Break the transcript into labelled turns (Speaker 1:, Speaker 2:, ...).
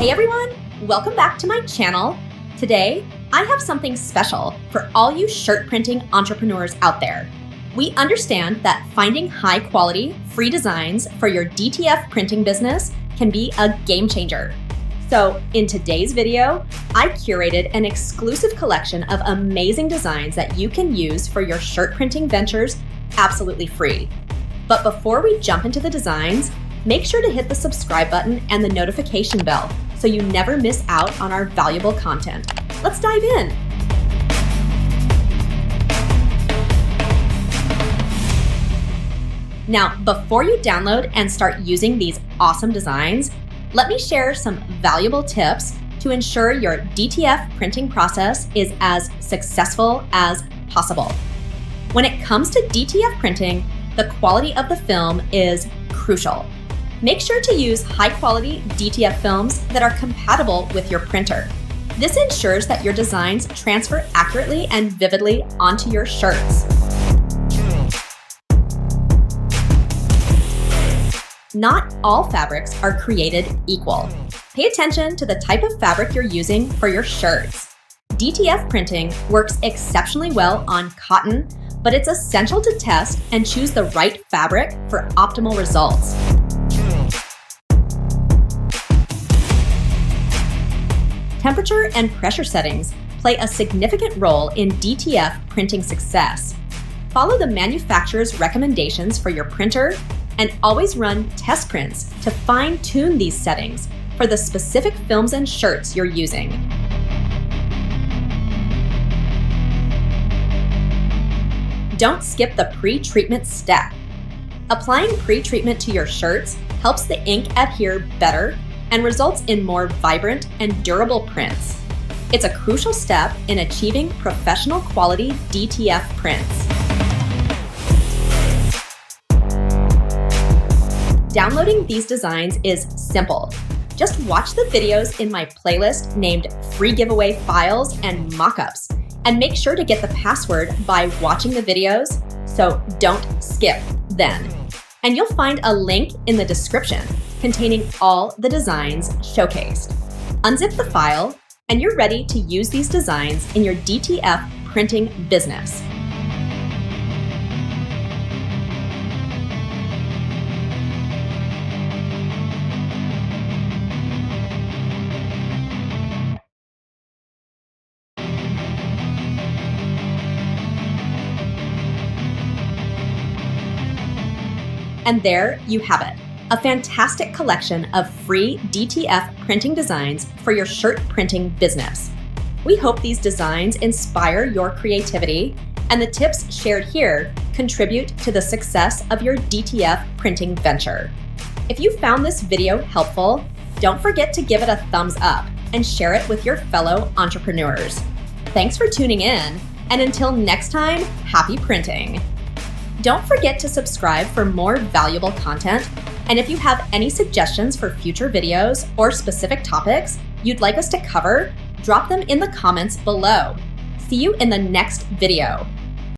Speaker 1: Hey everyone, welcome back to my channel. Today, I have something special for all you shirt printing entrepreneurs out there. We understand that finding high quality, free designs for your DTF printing business can be a game changer. So in today's video, I curated an exclusive collection of amazing designs that you can use for your shirt printing ventures absolutely free. But before we jump into the designs, make sure to hit the subscribe button and the notification bell so you never miss out on our valuable content. Let's dive in. Now, before you download and start using these awesome designs, let me share some valuable tips to ensure your DTF printing process is as successful as possible. When it comes to DTF printing, the quality of the film is crucial. Make sure to use high-quality DTF films that are compatible with your printer. This ensures that your designs transfer accurately and vividly onto your shirts. Not all fabrics are created equal. Pay attention to the type of fabric you're using for your shirts. DTF printing works exceptionally well on cotton, but it's essential to test and choose the right fabric for optimal results. Temperature and pressure settings play a significant role in DTF printing success. Follow the manufacturer's recommendations for your printer and always run test prints to fine-tune these settings for the specific films and shirts you're using. Don't skip the pre-treatment step. Applying pre-treatment to your shirts helps the ink adhere better and results in more vibrant and durable prints. It's a crucial step in achieving professional quality DTF prints. Downloading these designs is simple. Just watch the videos in my playlist named Free Giveaway Files and Mockups, and make sure to get the password by watching the videos, so don't skip then. And you'll find a link in the description containing all the designs showcased. Unzip the file, and you're ready to use these designs in your DTF printing business. And there you have it, a fantastic collection of free DTF printing designs for your shirt printing business. We hope these designs inspire your creativity, and the tips shared here contribute to the success of your DTF printing venture. If you found this video helpful, don't forget to give it a thumbs up and share it with your fellow entrepreneurs. Thanks for tuning in, and until next time, happy printing. Don't forget to subscribe for more valuable content, and if you have any suggestions for future videos or specific topics you'd like us to cover, drop them in the comments below. See you in the next video.